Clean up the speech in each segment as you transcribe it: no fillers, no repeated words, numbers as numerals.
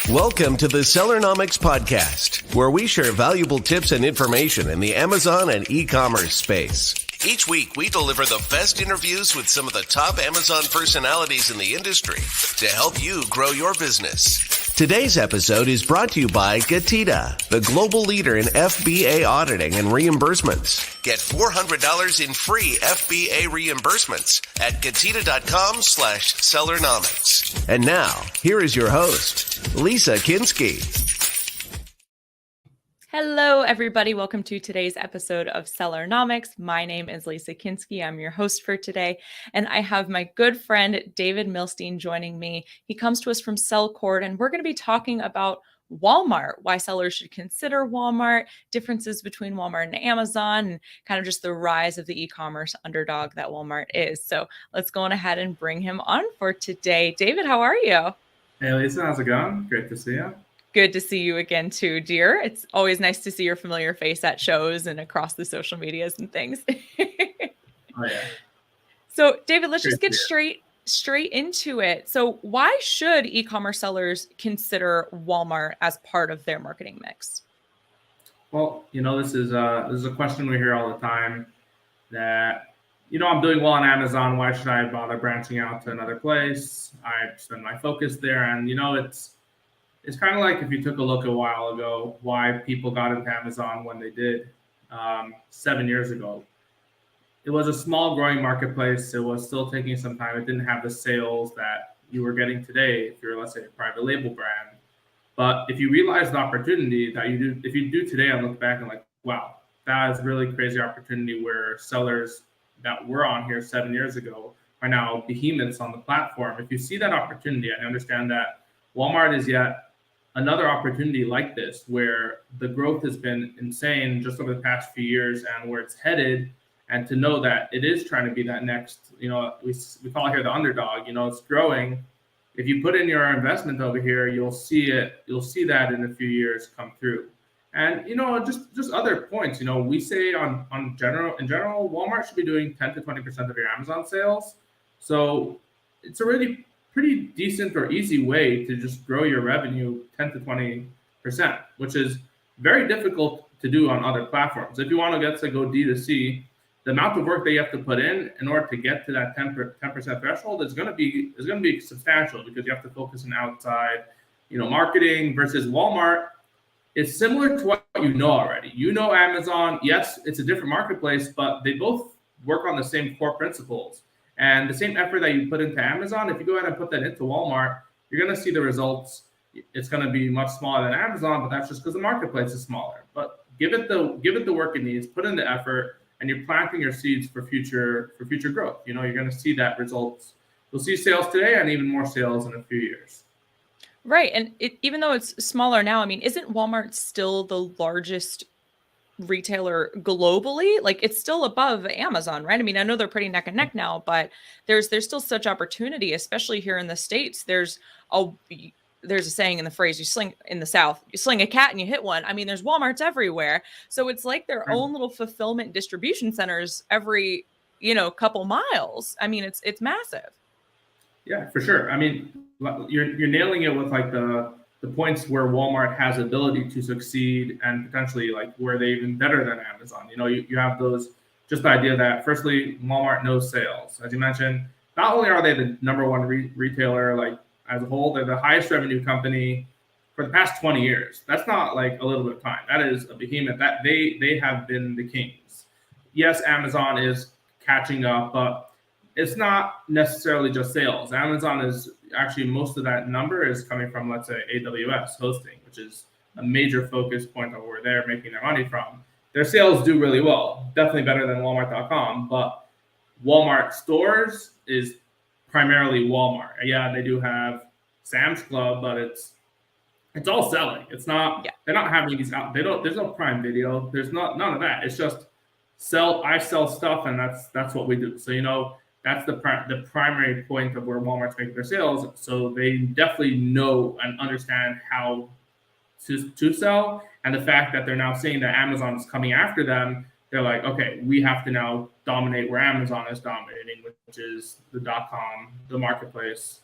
Welcome to the Sellernomics Podcast, where we share valuable tips and information in the Amazon and e-commerce space. Each week, we deliver the best interviews with some of the top Amazon personalities in the industry to help you grow your business. Today's episode is brought to you by Getida, the global leader in FBA auditing and reimbursements. Get $400 in free FBA reimbursements at Getida.com/Sellernomics. And now, here is your host, Lisa Kinski. Hello, everybody. Welcome to today's episode of Sellernomics. My name is Lisa Kinski. I'm your host for today, and I have my good friend, David Milstein, joining me. He comes to us from SellCord, and we're going to be talking about Walmart, why sellers should consider Walmart, differences between Walmart and Amazon, and kind of just the rise of the e-commerce underdog that Walmart is. So let's go on ahead and bring him on for today. David, how are you? Hey, Lisa, how's it going? Great to see you. Good to see you again too, dear. It's always nice to see your familiar face at shows and across the social medias and things. Oh, yeah. So, David, let's just get straight into it. So, why should e-commerce sellers consider Walmart as part of their marketing mix? Well, this is a question we hear all the time that, I'm doing well on Amazon. Why should I bother branching out to another place? I spend my focus there. And, it's kind of like if you took a look a while ago, why people got into Amazon when they did 7 years ago. It was a small growing marketplace. It was still taking some time. It didn't have the sales that you were getting today if you're, let's say, a private label brand. But if you realize the opportunity that you do, if you do today and look back and like, wow, that is a really crazy opportunity where sellers that were on here 7 years ago are now behemoths on the platform. If you see that opportunity and understand that Walmart is yet another opportunity like this, where the growth has been insane just over the past few years and where it's headed, and to know that it is trying to be that next, we call it here the underdog, it's growing. If you put in your investment over here, you'll see that in a few years come through. And, just other points, we say in general, Walmart should be doing 10 to 20% of your Amazon sales. So it's a really pretty decent or easy way to just grow your revenue 10 to 20%, which is very difficult to do on other platforms. If you want to get to go D2C, the amount of work that you have to put in order to get to that 10% threshold is going to be substantial, because you have to focus on outside, marketing, versus Walmart. It's similar to what you know already. Amazon, yes, it's a different marketplace, but they both work on the same core principles. And the same effort that you put into Amazon, if you go ahead and put that into Walmart, you're going to see the results. It's going to be much smaller than Amazon, but that's just because the marketplace is smaller. But give it the work it needs, put in the effort, and you're planting your seeds for future growth. You're going to see that results. You'll see sales today and even more sales in a few years. Right. And even though it's smaller now, isn't Walmart still the largest retailer globally? Like, it's still above Amazon, right? I know they're pretty neck and neck now, but there's still such opportunity, especially here in the States. There's a saying in the phrase, you sling a cat and you hit one. There's Walmarts everywhere. So it's like their own little fulfillment distribution centers every, couple miles. It's massive. Yeah, for sure. You're nailing it with like the points where Walmart has ability to succeed, and potentially like where they're even better than Amazon. You have those, just the idea that firstly, Walmart knows sales. As you mentioned, not only are they the number one retailer, like as a whole, they're the highest revenue company for the past 20 years. That's not like a little bit of time. That is a behemoth. That they have been the kings. Yes, Amazon is catching up, but it's not necessarily just sales. Amazon is actually, most of that number is coming from, let's say, AWS hosting, which is a major focus point of where they're making their money from. Their sales do really well, definitely better than Walmart.com, but Walmart stores is primarily Walmart. Yeah, they do have Sam's Club, but it's all selling. It's not, They're not having these out. There's no Prime Video. There's none of that. It's just I sell stuff, and that's what we do. So, that's the primary point of where Walmart's making their sales. So they definitely know and understand how to sell. And the fact that they're now seeing that Amazon is coming after them, they're like, okay, we have to now dominate where Amazon is dominating, which is the .com, the marketplace,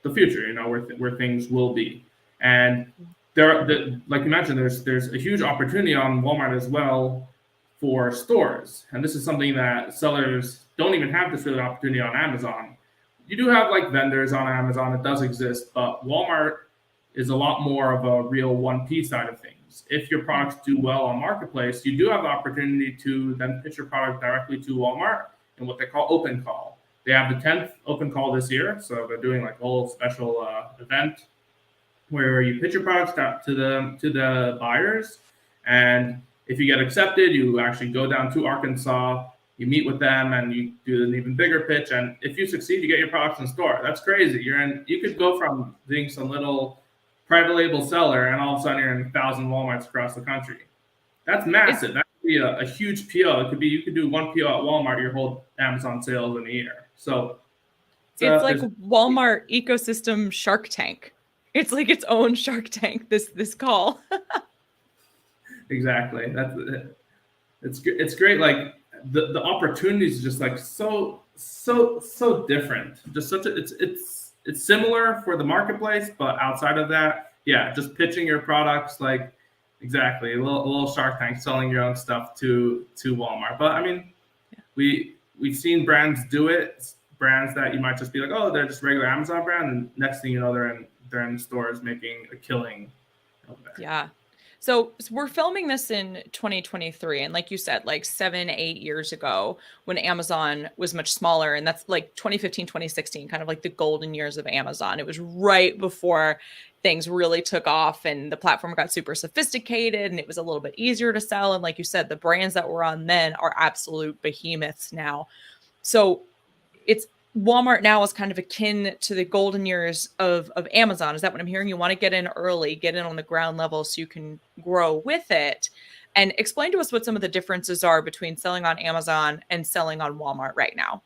the future, where things will be. And like you mentioned, there's a huge opportunity on Walmart as well for stores. And this is something that sellers don't even have this really opportunity on Amazon. You do have like vendors on Amazon, it does exist, but Walmart is a lot more of a real 1P side of things. If your products do well on Marketplace, you do have the opportunity to then pitch your product directly to Walmart in what they call open call. They have the 10th open call this year, so they're doing like a whole special event where you pitch your products to the buyers, and if you get accepted, you actually go down to Arkansas, you meet with them, and you do an even bigger pitch. And if you succeed, you get your products in store. That's crazy. You could go from being some little private label seller, and all of a sudden you're in 1,000 Walmarts across the country. That's massive. That could be a huge PO. It could be, you could do one PO at Walmart, your whole Amazon sales in a year. So it's like Walmart ecosystem Shark Tank. It's like its own Shark Tank, this call. Exactly. It's great. Like the opportunities are just like so different. Just it's similar for the marketplace, but outside of that, yeah, just pitching your products, like exactly a little Shark Tank, selling your own stuff to Walmart. But I mean, we've seen brands do it. Brands that you might just be like, oh, they're just regular Amazon brand, and next thing you know, they're in stores making a killing over there. Yeah. So we're filming this in 2023. And like you said, like 7-8 years ago when Amazon was much smaller, and that's like 2015, 2016, kind of like the golden years of Amazon. It was right before things really took off and the platform got super sophisticated and it was a little bit easier to sell. And like you said, the brands that were on then are absolute behemoths now. So it's Walmart now is kind of akin to the golden years of Amazon. Is that what I'm hearing? You want to get in early, get in on the ground level so you can grow with it. And explain to us what some of the differences are between selling on Amazon and selling on Walmart right now.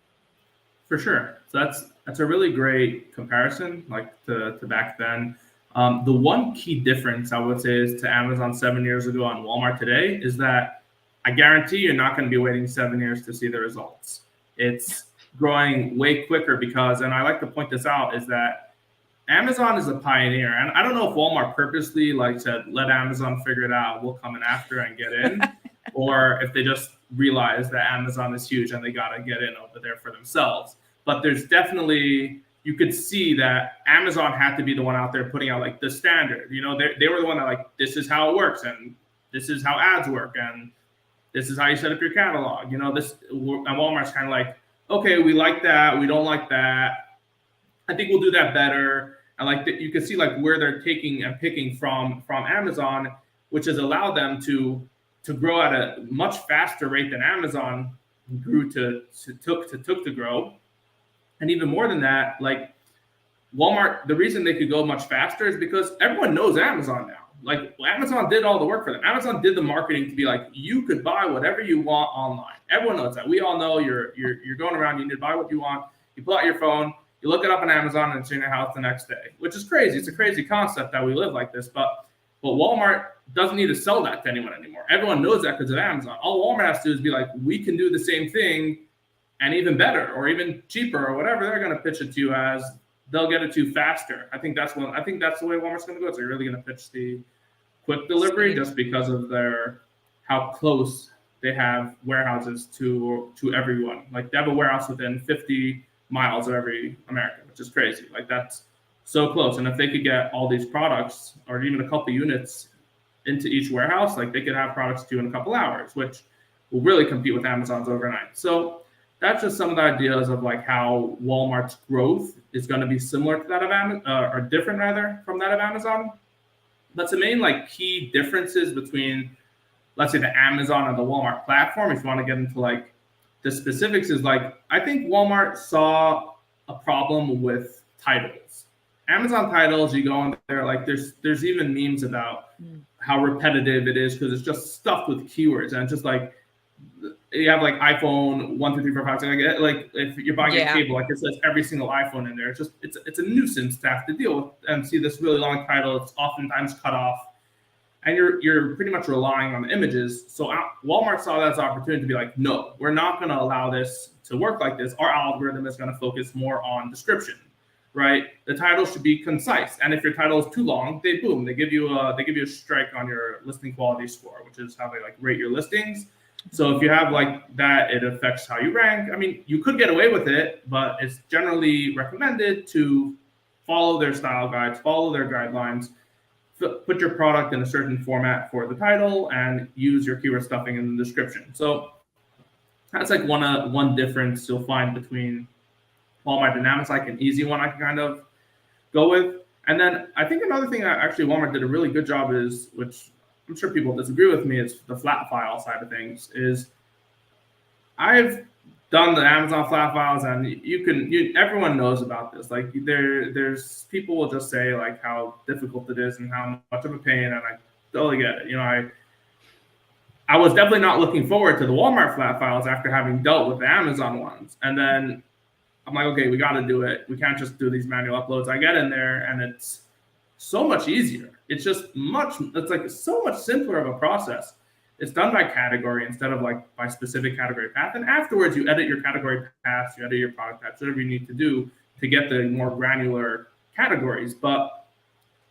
For sure. So that's a really great comparison, like to back then. The one key difference I would say is to Amazon 7 years ago on Walmart today is that I guarantee you're not going to be waiting 7 years to see the results. It's growing way quicker because, and I like to point this out, is that Amazon is a pioneer. And I don't know if Walmart purposely like said, let Amazon figure it out, we'll come in after and get in, or if they just realize that Amazon is huge and they got to get in over there for themselves. But there's definitely, you could see that Amazon had to be the one out there putting out like the standard. You know, they were the one that like, this is how it works, and this is how ads work, and this is how you set up your catalog. You know, and Walmart's kind of like, okay, we like that, we don't like that. I think we'll do that better. And like you can see like where they're taking and picking from Amazon, which has allowed them to grow at a much faster rate than Amazon grew took to grow. And even more than that, like Walmart, the reason they could go much faster is because everyone knows Amazon now. Like Amazon did all the work for them. Amazon did the marketing to be like, you could buy whatever you want online. Everyone knows that. We all know you're going around, you need to buy what you want. You pull out your phone, you look it up on Amazon, and it's in your house the next day, which is crazy. It's a crazy concept that we live like this, but Walmart doesn't need to sell that to anyone anymore. Everyone knows that because of Amazon. All Walmart has to do is be like, we can do the same thing and even better or even cheaper or whatever they're going to pitch it to you as. They'll get it to you faster. I think that's the way Walmart's going to go. So you're really going to pitch the quick delivery just because of how close they have warehouses to everyone. Like they have a warehouse within 50 miles of every American, which is crazy. Like that's so close. And if they could get all these products or even a couple units into each warehouse, like they could have products to you in a couple hours, which will really compete with Amazon's overnight. So that's just some of the ideas of like how Walmart's growth is going to be similar to that of Amazon, or different rather from that of Amazon. But the main like key differences between, let's say, the Amazon and the Walmart platform, if you want to get into like the specifics, is like I think Walmart saw a problem with titles. Amazon titles, you go on there, like there's even memes about how repetitive it is because it's just stuffed with keywords, and it's just like you have like iPhone 1, 2, 3, 4, 5, 6, like if you're buying a cable, like it says every single iPhone in there. It's a nuisance to have to deal with and see this really long title. It's oftentimes cut off, and you're pretty much relying on the images. So Walmart saw that as an opportunity to be like, no, we're not going to allow this to work like this. Our algorithm is going to focus more on description. right? The title should be concise. And if your title is too long, they give you a strike on your listing quality score, which is how they like rate your listings. So if you have like that, it affects how you rank. I mean, you could get away with it, but it's generally recommended to follow their style guides, follow their guidelines, put your product in a certain format for the title, and use your keyword stuffing in the description. So that's like one difference you'll find between Walmart and Amazon, like an easy one I can kind of go with. And then I think another thing that actually Walmart did a really good job is, which I'm sure people disagree with me, is the flat file side of things. Is I've done the Amazon flat files, and everyone knows about this. Like there's people will just say like how difficult it is and how much of a pain, and I totally get it. You know, I was definitely not looking forward to the Walmart flat files after having dealt with the Amazon ones. And then I'm like, okay, we got to do it. We can't just do these manual uploads. I get in there and it's so much easier. It's like so much simpler of a process. It's done by category instead of like by specific category path. And afterwards you edit your category paths, you edit your product paths, whatever you need to do to get the more granular categories. But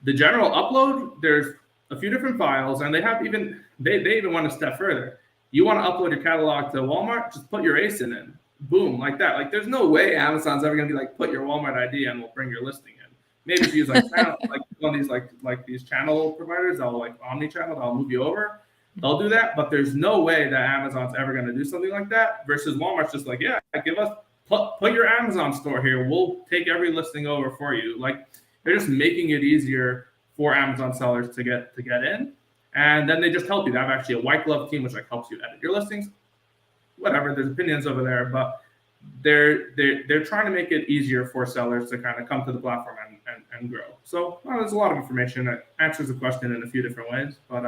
the general upload, there's a few different files, and they even went a step further. You want to upload your catalog to Walmart, just put your ASIN in. Boom, like that. Like there's no way Amazon's ever gonna be like, put your Walmart ID and we'll bring your listing in. Maybe if you use like like one of these like these channel providers, they'll like omni-channel, they'll move you over. They'll do that, but there's no way that Amazon's ever gonna do something like that. Versus Walmart's just like, yeah, put your Amazon store here. We'll take every listing over for you. Like they're just making it easier for Amazon sellers to get in, and then they just help you. They have actually a white glove team which like helps you edit your listings. Whatever, there's opinions over there, but they're trying to make it easier for sellers to kind of come to the platform and grow. So there's a lot of information that answers the question in a few different ways. But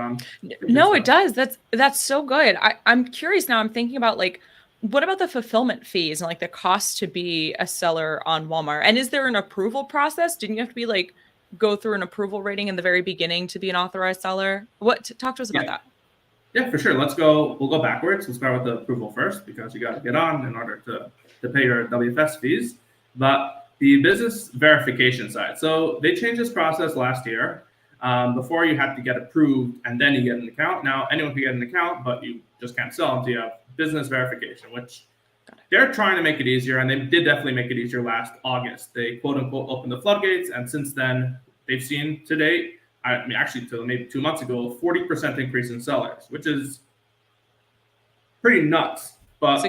no, it does. That's so good. I'm curious now. I'm thinking about like, what about the fulfillment fees and like the cost to be a seller on Walmart? And is there an approval process? Didn't you have to be like go through an approval rating in the very beginning to be an authorized seller? Talk to us about that. Yeah, for sure. We'll go backwards. We'll start with the approval first because you got to get on in order to pay your WFS fees. But the business verification side. So they changed this process last year. Before you had to get approved and then you get an account. Now anyone can get an account, but you just can't sell until you have business verification, which they're trying to make it easier, and they did definitely make it easier last August. They quote unquote opened the floodgates, and since then they've seen to date, I mean actually till maybe 2 months ago, 40% increase in sellers, which is pretty nuts. But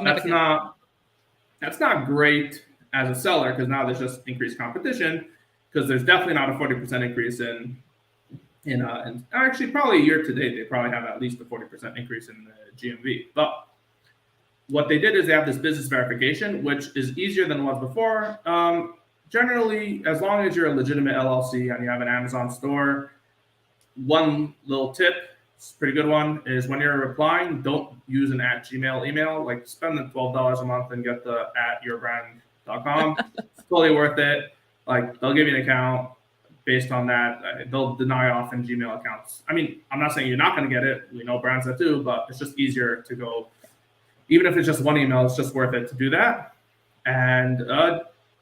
that's not great as a seller, because now there's just increased competition, because there's definitely not a 40% increase in actually probably year to date, they probably have at least a 40% increase in the GMV. But what they did is they have this business verification, which is easier than it was before. Generally, as long as you're a legitimate LLC and you have an Amazon store, one little tip, it's a pretty good one, is when you're replying, don't use an @Gmail email. Like spend the $12 a month and get the @yourbrand.com. It's totally worth it. Like they'll give you an account based on that. They'll deny often Gmail accounts. I mean, I'm not saying you're not going to get it. We know brands that do, but it's just easier to go. Even if it's just one email, it's just worth it to do that. And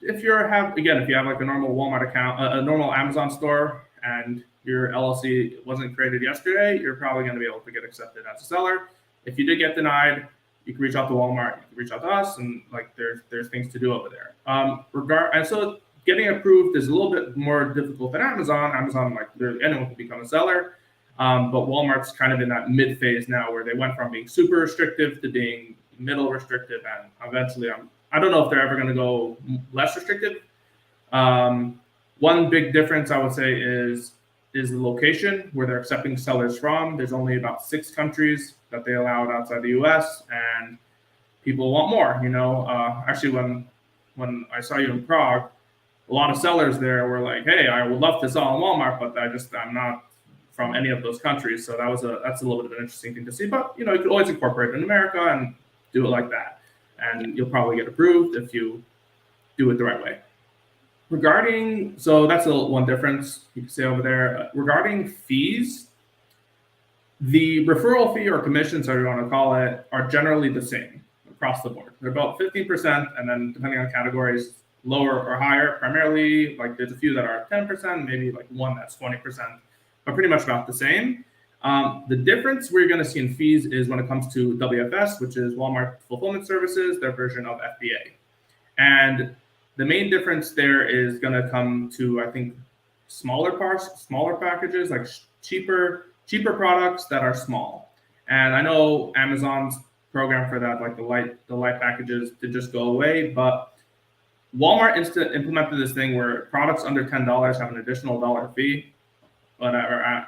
if you have like a normal Walmart account, a normal Amazon store, and your LLC wasn't created yesterday, you're probably going to be able to get accepted as a seller. If you did get denied, you can reach out to Walmart, you can reach out to us, and like there's things to do over there. And so getting approved is a little bit more difficult than Amazon. Amazon, like anyone can become a seller. But Walmart's kind of in that mid phase now, where they went from being super restrictive to being middle restrictive, and eventually I don't know if they're ever going to go less restrictive. One big difference I would say is the location where they're accepting sellers from. There's only about 6 countries that they allowed outside the US, and people want more. Actually, when I saw you in Prague, a lot of sellers there were like, hey, I would love to sell on Walmart, but I'm not from any of those countries. So that's a little bit of an interesting thing to see. But you could always incorporate it in America and do it like that, and you'll probably get approved if you do it the right way. So that's one difference you can say over there. Regarding fees, the referral fee or commissions, however you want to call it, are generally the same across the board. They're about 15%, and then depending on categories, lower or higher. Primarily, like there's a few that are 10%, maybe like one that's 20%, but pretty much about the same. The difference we're going to see in fees is when it comes to WFS, which is Walmart Fulfillment Services, their version of FBA. And the main difference there is going to come to, I think, smaller packages, like cheaper products that are small. And I know Amazon's program for that, like the light packages, did just go away, but Walmart implemented this thing where products under $10 have an additional $1 fee. Whatever.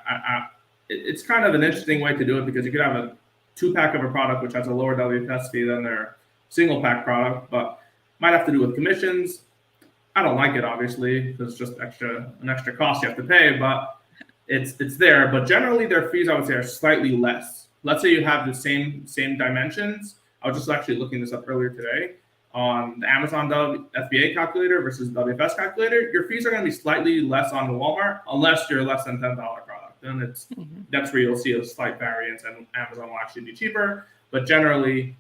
It's kind of an interesting way to do it because you could have a 2-pack of a product which has a lower WFS fee than their single pack product, but might have to do with commissions. I don't like it, obviously, because it's just an extra cost you have to pay, but it's there. But generally, their fees, I would say, are slightly less. Let's say you have the same dimensions. I was just actually looking this up earlier today on the Amazon FBA calculator versus WFS calculator. Your fees are going to be slightly less on the Walmart unless you're less than $10 product. Then that's where you'll see a slight variance, and Amazon will actually be cheaper. But generally,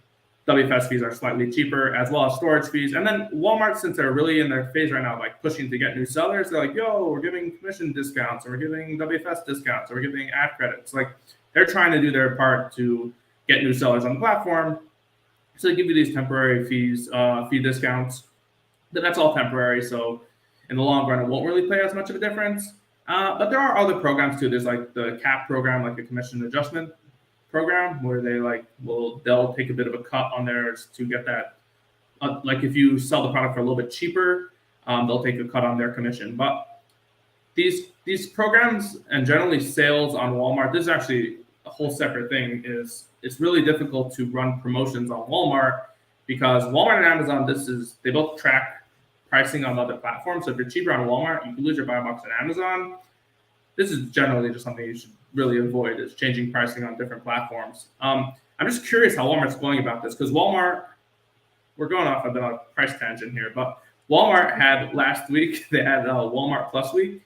WFS fees are slightly cheaper, as well as storage fees. And then Walmart, since they're really in their phase right now, like pushing to get new sellers, they're like, yo, we're giving commission discounts, or we're giving WFS discounts, or we're giving ad credits. Like they're trying to do their part to get new sellers on the platform. So they give you these temporary fees, fee discounts. But that's all temporary. So in the long run, it won't really play as much of a difference. But there are other programs too. There's like the CAP program, like a commission adjustment program, where they'll take a bit of a cut on theirs to get that. Like if you sell the product for a little bit cheaper, they'll take a cut on their commission. But these programs and generally sales on Walmart, this is actually a whole separate thing. It's really difficult to run promotions on Walmart because Walmart and Amazon, they both track pricing on other platforms. So if you're cheaper on Walmart, you can lose your buy box on Amazon. This is generally just something you should really avoid, is changing pricing on different platforms. I'm just curious how Walmart's going about this, because Walmart, we're going off a bit of a price tangent here, but Walmart had last week, they had Walmart Plus Week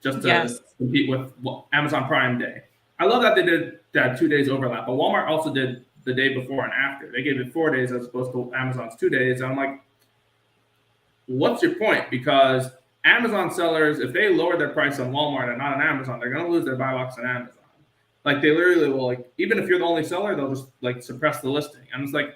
just to compete with Amazon Prime Day. I love that they did that 2 days overlap, but Walmart also did the day before and after. They gave it 4 days as opposed to Amazon's 2 days. And I'm like, what's your point? Because Amazon sellers, if they lower their price on Walmart and not on Amazon, they're going to lose their buy box on Amazon. Like they literally will, like, even if you're the only seller, they'll just like suppress the listing. And it's like,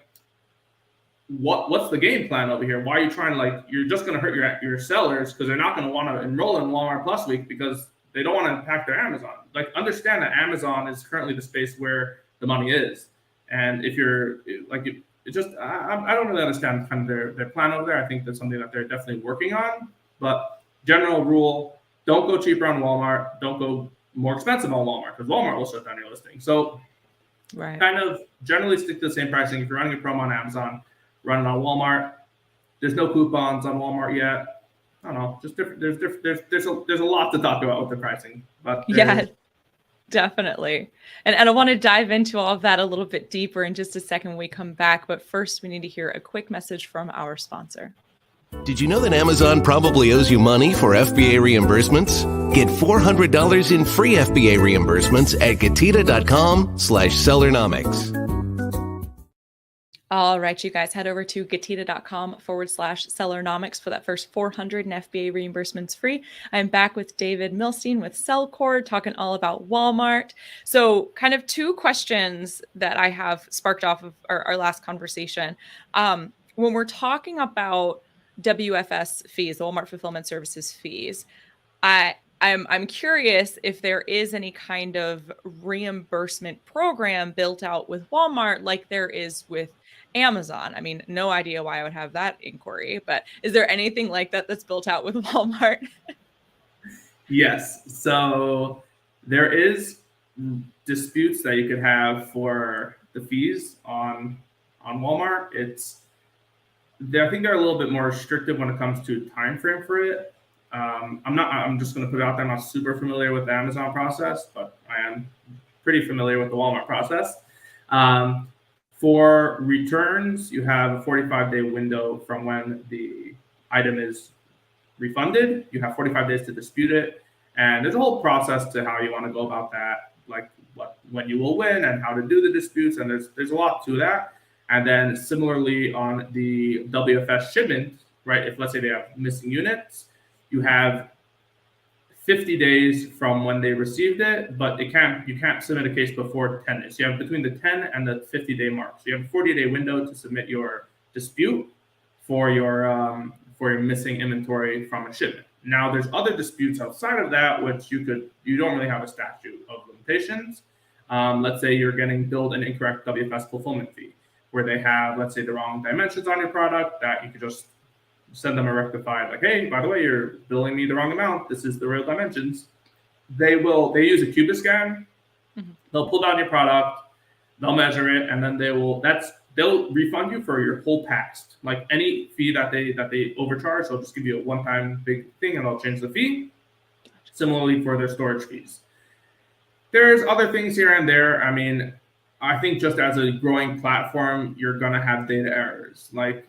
what's the game plan over here? Why are you trying to, like, you're just going to hurt your sellers because they're not going to want to enroll in Walmart Plus Week because they don't want to impact their Amazon. Like, understand that Amazon is currently the space where the money is. And if you're like, it just, I don't really understand kind of their plan over there. I think that's something that they're definitely working on. But general rule, don't go cheaper on Walmart. Don't go more expensive on Walmart because Walmart will shut down your listing. So kind of generally stick to the same pricing. If you're running a promo on Amazon, run it on Walmart. There's no coupons on Walmart yet. I don't know, just different. There's a lot to talk about with the pricing. But yeah, definitely. And I want to dive into all of that a little bit deeper in just a second when we come back. But first, we need to hear a quick message from our sponsor. Did you know that Amazon probably owes you money for FBA reimbursements? Get $400 in free FBA reimbursements at Getida.com/Sellernomics. All right, you guys, head over to Getida.com/Sellernomics for that first 400 in FBA reimbursements free. I'm back with David Milstein with SellCord, talking all about Walmart. So kind of two questions that I have sparked off of our last conversation. When we're talking about WFS fees, the Walmart Fulfillment Services fees, I'm curious if there is any kind of reimbursement program built out with Walmart like there is with Amazon. I mean, no idea why I would have that inquiry, but is there anything like that that's built out with Walmart? Yes. So there is disputes that you could have for the fees on Walmart. I think they're a little bit more restrictive when it comes to time frame for it. I'm just going to put it out there. I'm not super familiar with the Amazon process, but I am pretty familiar with the Walmart process. For returns, you have a 45-day window from when the item is refunded. You have 45 days to dispute it. And there's a whole process to how you want to go about that, like when you will win and how to do the disputes. And there's a lot to that. And then similarly on the WFS shipment, right? If let's say they have missing units, you have 50 days from when they received it, but you can't submit a case before 10 days. So you have between the 10 and the 50-day mark. So you have a 40-day window to submit your dispute for your missing inventory from a shipment. Now, there's other disputes outside of that, which you don't really have a statute of limitations. Let's say you're getting billed an incorrect WFS fulfillment fee, where they have, let's say, the wrong dimensions on your product, that you could just send them a rectified, like, hey, by the way, you're billing me the wrong amount. This is the real dimensions. They use a Cubiscan. Mm-hmm. They'll pull down your product, they'll measure it, and then they'll refund you for your whole past. Like any fee that they overcharge, they'll just give you a one-time big thing and they'll change the fee. Similarly for their storage fees. There's other things here and there. I mean, I think just as a growing platform, you're gonna have data errors. Like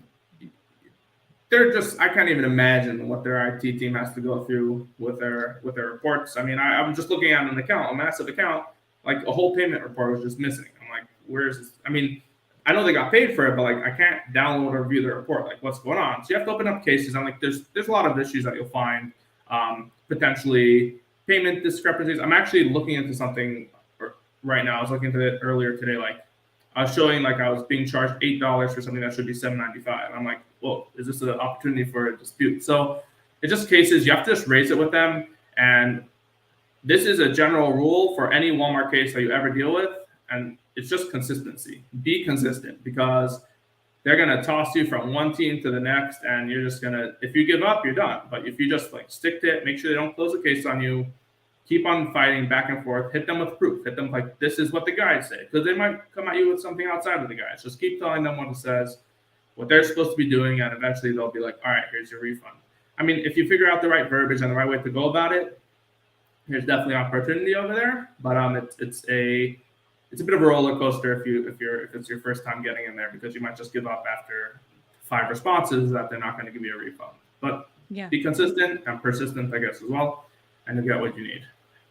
I can't even imagine what their IT team has to go through with their reports. I mean, I'm just looking at an account, a massive account, like a whole payment report was just missing. I'm like, where is this? I mean, I know they got paid for it, but like I can't download or view the report. Like, what's going on? So you have to open up cases. I'm like, there's a lot of issues that you'll find, potentially payment discrepancies. I'm actually looking into something right now. I was looking into it earlier today. Like, I was showing like I was being charged $8 for something that should be $7.95. I'm like, well, is this an opportunity for a dispute? So it's just cases. You have to just raise it with them. And this is a general rule for any Walmart case that you ever deal with. And it's just consistency. Be consistent, because they're going to toss you from one team to the next. And you're just going to, if you give up, you're done. But if you just like stick to it, make sure they don't close the case on you, keep on fighting back and forth, hit them with proof, hit them like, this is what the guides say, because they might come at you with something outside of the guides. Just keep telling them what it says, what they're supposed to be doing, and eventually they'll be like, all right, here's your refund. I mean, if you figure out the right verbiage and the right way to go about it, there's definitely opportunity over there. But it's a bit of a roller coaster if it's your first time getting in there, because you might just give up after 5 responses that they're not going to give you a refund. But be consistent and persistent, I guess, as well, and you'll get what you need.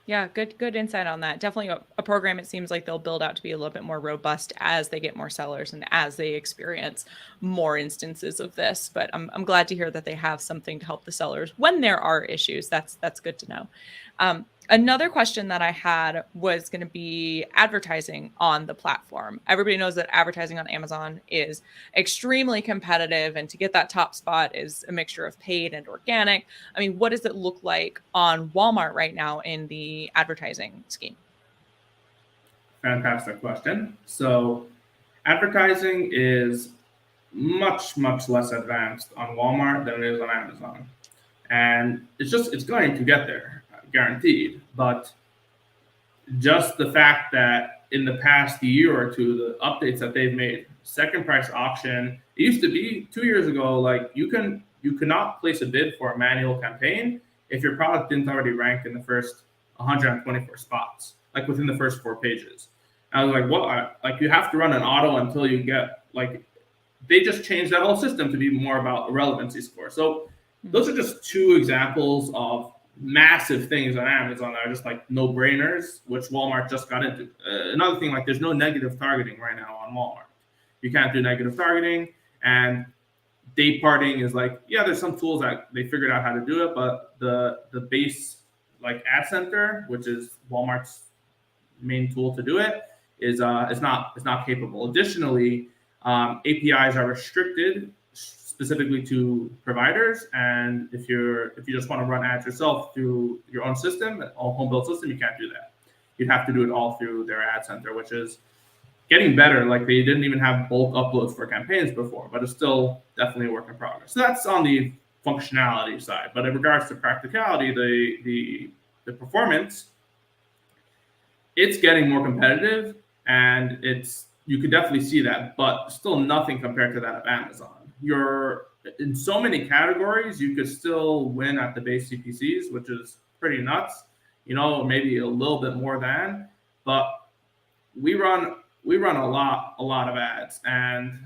Yeah, good insight on that. Definitely a program it seems like they'll build out to be a little bit more robust as they get more sellers and as they experience more instances of this. But I'm glad to hear that they have something to help the sellers when there are issues. That's good to know. Another question that I had was going to be advertising on the platform. Everybody knows that advertising on Amazon is extremely competitive, and to get that top spot is a mixture of paid and organic. I mean, what does it look like on Walmart right now in the advertising scheme? Fantastic question. So advertising is much, much less advanced on Walmart than it is on Amazon. And it's going to get there, guaranteed. But just the fact that in the past year or two, the updates that they've made, second price auction, it used to be 2 years ago, like you could not place a bid for a manual campaign if your product didn't already rank in the first 124 spots, like within the first 4 pages. I was like, what? Like you have to run an auto until you get, like, they just changed that whole system to be more about a relevancy score. So those are just 2 examples of massive things on Amazon that are just like no-brainers, which Walmart just got into. Another thing, like there's no negative targeting right now on Walmart. You can't do negative targeting, and day parting is like, yeah, there's some tools that they figured out how to do it, but the base like Ad Center, which is Walmart's main tool to do it, is not capable. Additionally, APIs are restricted specifically to providers, and if you just want to run ads yourself through your own system, a home built system, you can't do that. You'd have to do it all through their Ad Center, which is getting better. Like they didn't even have bulk uploads for campaigns before, but it's still definitely a work in progress. So that's on the functionality side. But in regards to practicality, the performance, it's getting more competitive, and you could definitely see that, but still nothing compared to that of Amazon. You're in so many categories, you could still win at the base CPCs, which is pretty nuts. Maybe a little bit more than, but we run a lot of ads, and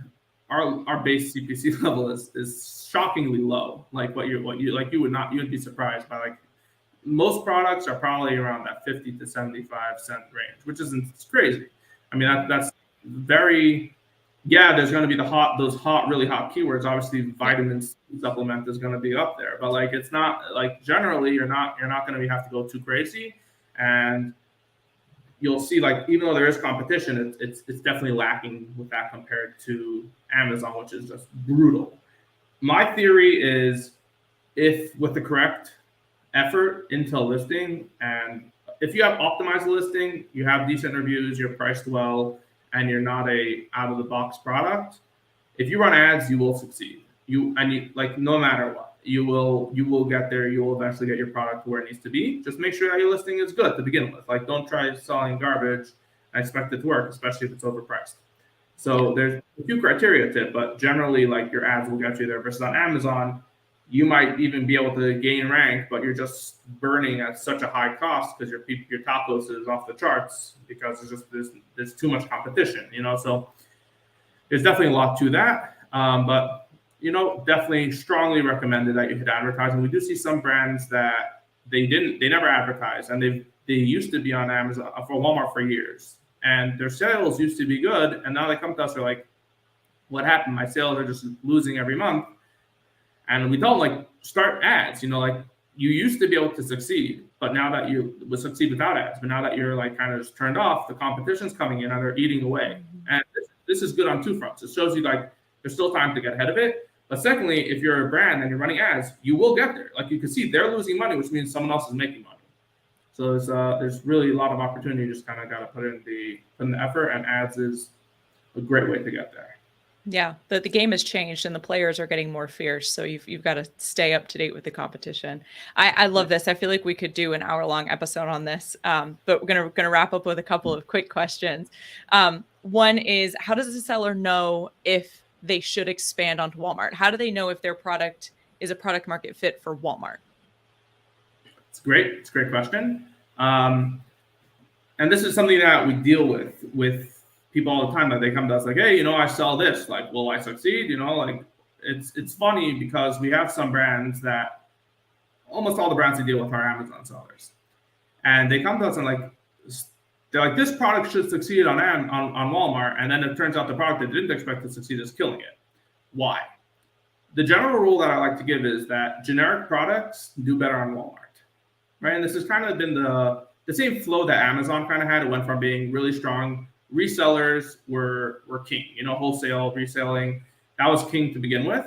our base CPC level is shockingly low. Like you'd be surprised by, like, most products are probably around that 50 to 75 cent range, which isn't crazy. I mean, that's very yeah, there's going to be those really hot keywords. Obviously, vitamin C supplement is going to be up there, but like it's not like generally you're not going to have to go too crazy, and you'll see like even though there is competition, it's definitely lacking with that compared to Amazon, which is just brutal. My theory is if with the correct effort into listing, and if you have optimized listing, you have decent reviews, you're priced well, and you're not a out of the box product, if you run ads, you will succeed. You like no matter what, you will get there. You will eventually get your product where it needs to be. Just make sure that your listing is good to begin with. Like don't try selling garbage and expect it to work, especially if it's overpriced. So there's a few criteria to it, but generally like your ads will get you there versus on Amazon, you might even be able to gain rank, but you're just burning at such a high cost because your top list is off the charts because there's too much competition, so there's definitely a lot to that. But definitely strongly recommended that you hit advertising. We do see some brands that they never advertise, and they used to be on Amazon for Walmart for years, and their sales used to be good, and now they come to us, they're like, what happened? My sales are just losing every month. And we don't like start ads, like you used to be able to succeed, but now that you would succeed without ads, but now that you're like kind of just turned off, the competition's coming in and they're eating away. And this is good on two fronts. It shows you like there's still time to get ahead of it. But secondly, if you're a brand and you're running ads, you will get there. Like you can see they're losing money, which means someone else is making money. So there's really a lot of opportunity. You just kind of got to put in the effort, and ads is a great way to get there. Yeah, the game has changed and the players are getting more fierce. So you've got to stay up to date with the competition. I love this. I feel like we could do an hour-long episode on this, but we're gonna wrap up with a couple of quick questions. One is, how does a seller know if they should expand onto Walmart? How do they know if their product is a product market fit for Walmart? It's great. It's a great question. And this is something that we deal with people all the time, that they come to us like, hey, I sell this, like, will I succeed? Like it's funny because we have some brands that almost all the brands we deal with are Amazon sellers, and they come to us and like, they're like, this product should succeed on Walmart. And then it turns out the product they didn't expect to succeed is killing it. Why? The general rule that I like to give is that generic products do better on Walmart, right? And this has kind of been the same flow that Amazon kind of had. It went from being really strong. Resellers were king, wholesale reselling, that was king to begin with.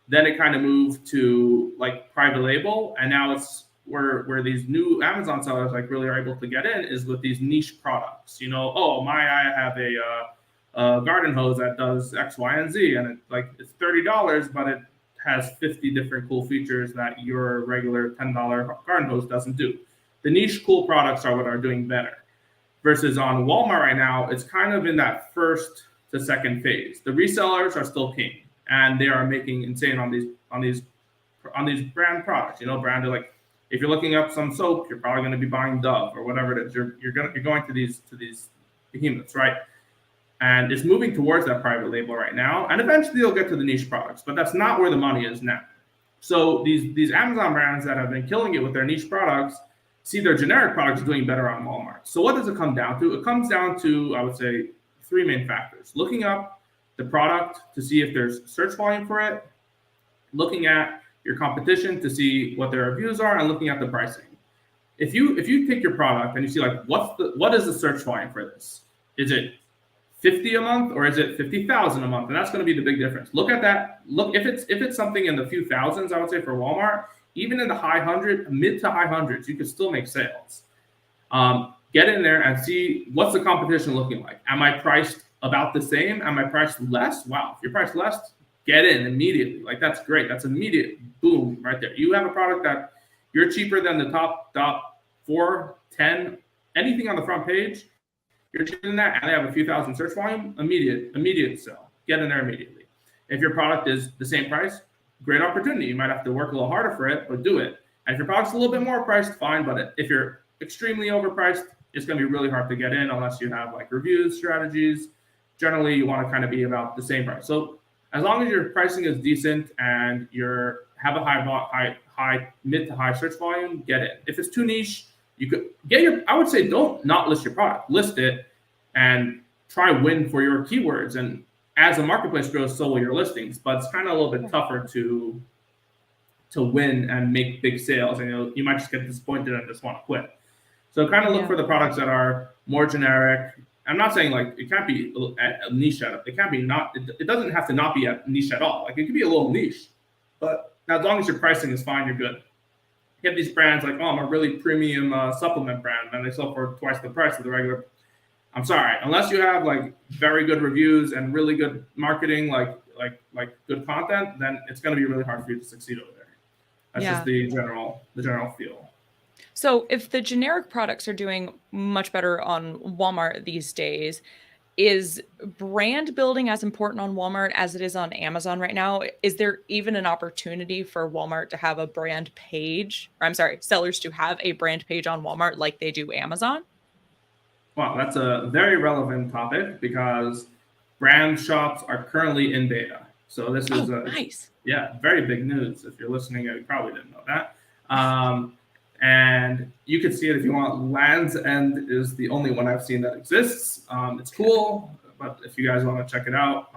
Then it kind of moved to like private label, and now it's where these new Amazon sellers like really are able to get in is with these niche products. I have a garden hose that does X, Y, and Z, and it's $30, but it has 50 different cool features that your regular $10 garden hose doesn't do. The niche cool products are what are doing better. Versus on Walmart right now, it's kind of in that first to second phase. The resellers are still king, and they are making insane on these brand products. Branded, like if you're looking up some soap, you're probably going to be buying Dove or whatever it is. You're going to these behemoths, right? And it's moving towards that private label right now, and eventually you'll get to the niche products, but that's not where the money is now. So these Amazon brands that have been killing it with their niche products see their generic products doing better on Walmart. So what does it come down to? It comes down to, I would say, three main factors. Looking up the product to see if there's search volume for it, looking at your competition to see what their reviews are, and looking at the pricing. If you take your product and you see like what is the search volume for this? Is it 50 a month or is it 50,000 a month? And that's going to be the big difference. Look at that. Look, if it's something in the few thousands, I would say for Walmart, even in the mid to high hundreds, you can still make sales. Get in there and see what's the competition looking like. Am I priced about the same? Am I priced less? Wow, if you're priced less, get in immediately. Like that's great. That's immediate boom right there. You have a product that you're cheaper than the top 4, 10, anything on the front page. You're cheaper than that, and they have a few thousand search volume. Immediate sell. Get in there immediately. If your product is the same price, great opportunity. You might have to work a little harder for it, but do it. And if your product's a little bit more priced, fine. But if you're extremely overpriced, it's going to be really hard to get in unless you have like reviews, strategies. Generally, you want to kind of be about the same price. So as long as your pricing is decent and you have a high mid to high search volume, get in. If it's too niche, you could I would say don't not list your product. List it and try win for your keywords. And as the marketplace grows, so will your listings. But it's kind of a little bit tougher to win and make big sales, and you might just get disappointed and just want to quit. So kind of look for the products that are more generic. I'm not saying like it can't be a niche at it. It can't be not. It doesn't have to not be a niche at all. Like it could be a little niche, but as long as your pricing is fine, you're good. You have these brands like, oh, I'm a really premium supplement brand, and they sell for twice the price of the regular. I'm sorry, unless you have like very good reviews and really good marketing, like good content, then it's going to be really hard for you to succeed over there. That's just the general feel. So if the generic products are doing much better on Walmart these days, is brand building as important on Walmart as it is on Amazon right now? Is there even an opportunity for Walmart to have a brand page? Or I'm sorry, sellers to have a brand page on Walmart like they do Amazon? Wow, that's a very relevant topic because brand shops are currently in beta. So this is nice. Yeah, very big news. If you're listening, you probably didn't know that. And you can see it if you want. Land's End is the only one I've seen that exists. It's cool, but if you guys want to check it out,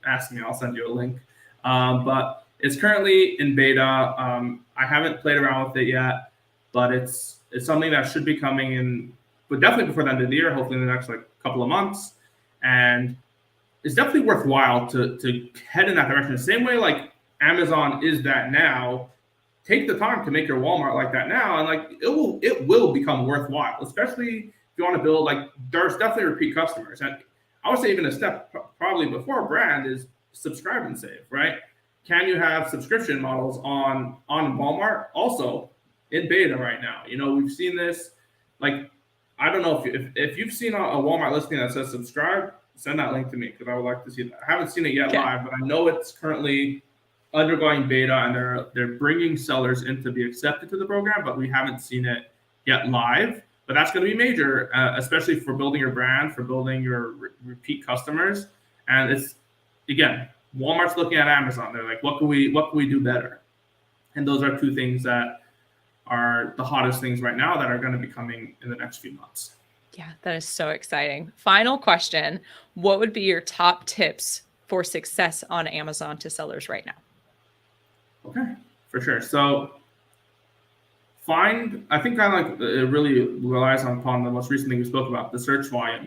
ask me. I'll send you a link. But it's currently in beta. I haven't played around with it yet, but it's something that should be coming in, but definitely before the end of the year, hopefully in the next couple of months. And it's definitely worthwhile to head in that direction. The same way like Amazon is that now. Take the time to make your Walmart like that now, and it will become worthwhile, especially if you want to build there's definitely repeat customers. And I would say even a step probably before brand is subscribe and save, right? Can you have subscription models on Walmart? Also in beta right now. We've seen this. I don't know if you've seen a Walmart listing that says subscribe, send that link to me because I would like to see that. I haven't seen it yet live, but I know it's currently undergoing beta, and they're bringing sellers in to be accepted to the program, but we haven't seen it yet live. But that's going to be major, especially for building your brand, for building your repeat customers. And it's, again, Walmart's looking at Amazon. They're like, what can we do better? And those are two things that are the hottest things right now that are going to be coming in the next few months. Yeah, that is so exciting. Final question. What would be your top tips for success on Amazon to sellers right now? Okay, for sure. So I think it really relies upon the most recent thing we spoke about, the search volume.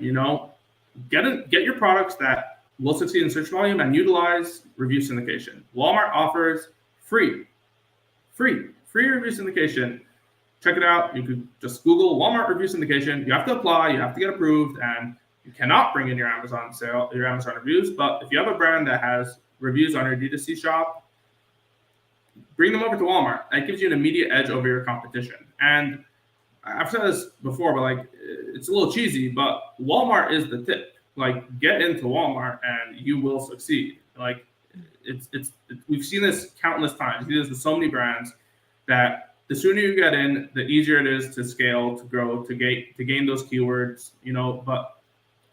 Get your products that will succeed in search volume and utilize review syndication. Walmart offers free review syndication. Check it out. You could just Google Walmart review syndication. You have to apply, you have to get approved, and you cannot bring in your Amazon reviews. But if you have a brand that has reviews on your D2C shop, bring them over to Walmart. That gives you an immediate edge over your competition. And I've said this before, but it's a little cheesy, but Walmart is the tip. Get into Walmart and you will succeed. We've seen this countless times. We see this with so many brands that the sooner you get in, the easier it is to scale, to grow, to gain those keywords. But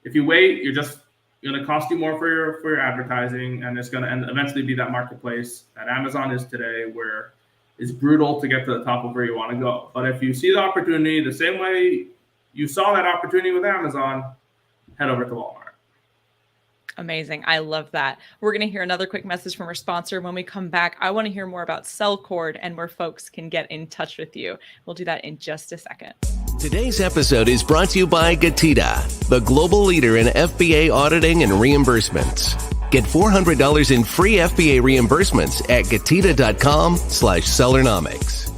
if you wait, you're just going to cost you more for your advertising, and it's going to eventually be that marketplace that Amazon is today, where it's brutal to get to the top of where you want to go. But if you see the opportunity the same way you saw that opportunity with Amazon, head over to Walmart. Amazing. I love that. We're going to hear another quick message from our sponsor. When we come back, I want to hear more about SellCord and where folks can get in touch with you. We'll do that in just a second. Today's episode is brought to you by Getida, the global leader in FBA auditing and reimbursements. Get $400 in free FBA reimbursements at Getida.com/Sellernomics.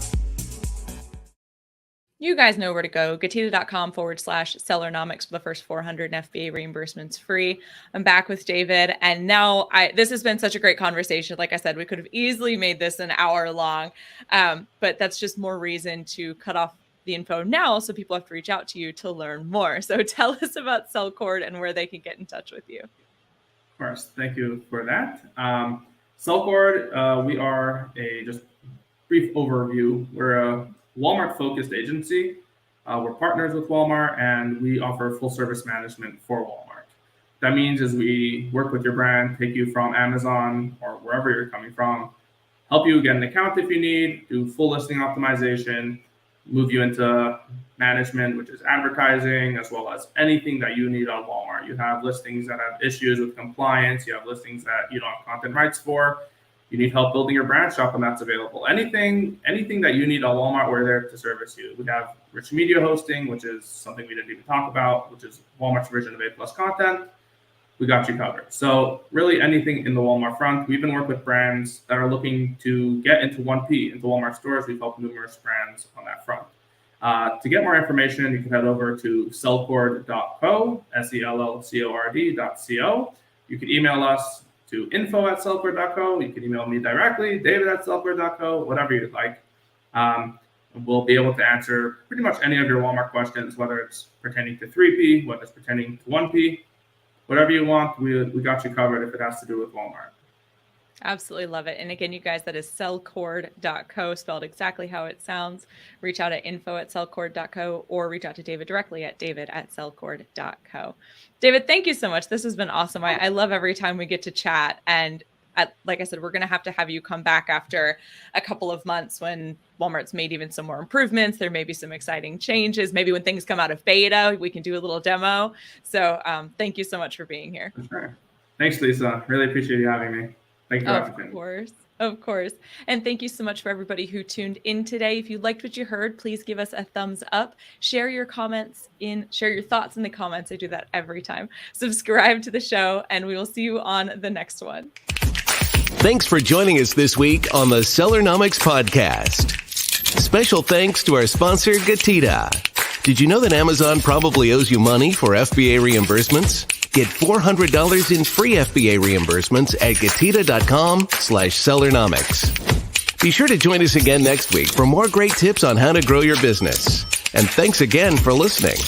You guys know where to go. Getida.com/Sellernomics for the first 400 FBA reimbursements free. I'm back with David. And now this has been such a great conversation. Like I said, we could have easily made this an hour long, but that's just more reason to cut off the info now, so people have to reach out to you to learn more. So tell us about SellCord and where they can get in touch with you. Of course, thank you for that. SellCord, we are just brief overview. We're a Walmart-focused agency. We're partners with Walmart, and we offer full service management for Walmart. That means is we work with your brand, take you from Amazon or wherever you're coming from, help you get an account if you need, do full listing optimization, move you into management, which is advertising, as well as anything that you need on Walmart. You have listings that have issues with compliance. You have listings that you don't have content rights for. You need help building your brand shop, and that's available. Anything that you need on Walmart, we're there to service you. We have rich media hosting, which is something we didn't even talk about, which is Walmart's version of A+ content. We got you covered. So really anything in the Walmart front. We even work with brands that are looking to get into 1P, into Walmart stores. We've helped numerous brands on that front. To get more information, you can head over to sellcord.co, sellcord.co. You can email us to info@sellcord.co. You can email me directly, david@sellcord.co, whatever you'd like. We'll be able to answer pretty much any of your Walmart questions, whether it's pertaining to 3P, whether it's pertaining to 1P, whatever you want, we got you covered if it has to do with Walmart. Absolutely love it. And again, you guys, that is sellcord.co, spelled exactly how it sounds. Reach out at info@sellcord.co or reach out to David directly at david@sellcord.co. David, thank you so much. This has been awesome. I love every time we get to chat. And like I said, we're going to have you come back after a couple of months when Walmart's made even some more improvements. There may be some exciting changes. Maybe when things come out of beta, we can do a little demo. So thank you so much for being here. Sure. Thanks, Lisa. Really appreciate you having me. Thank you. Of course. And thank you so much for everybody who tuned in today. If you liked what you heard, please give us a thumbs up. Share your thoughts in the comments. I do that every time. Subscribe to the show, and we will see you on the next one. Thanks for joining us this week on the Sellernomics Podcast. Special thanks to our sponsor, Getida. Did you know that Amazon probably owes you money for FBA reimbursements? Get $400 in free FBA reimbursements at Getida.com/Sellernomics. Be sure to join us again next week for more great tips on how to grow your business. And thanks again for listening.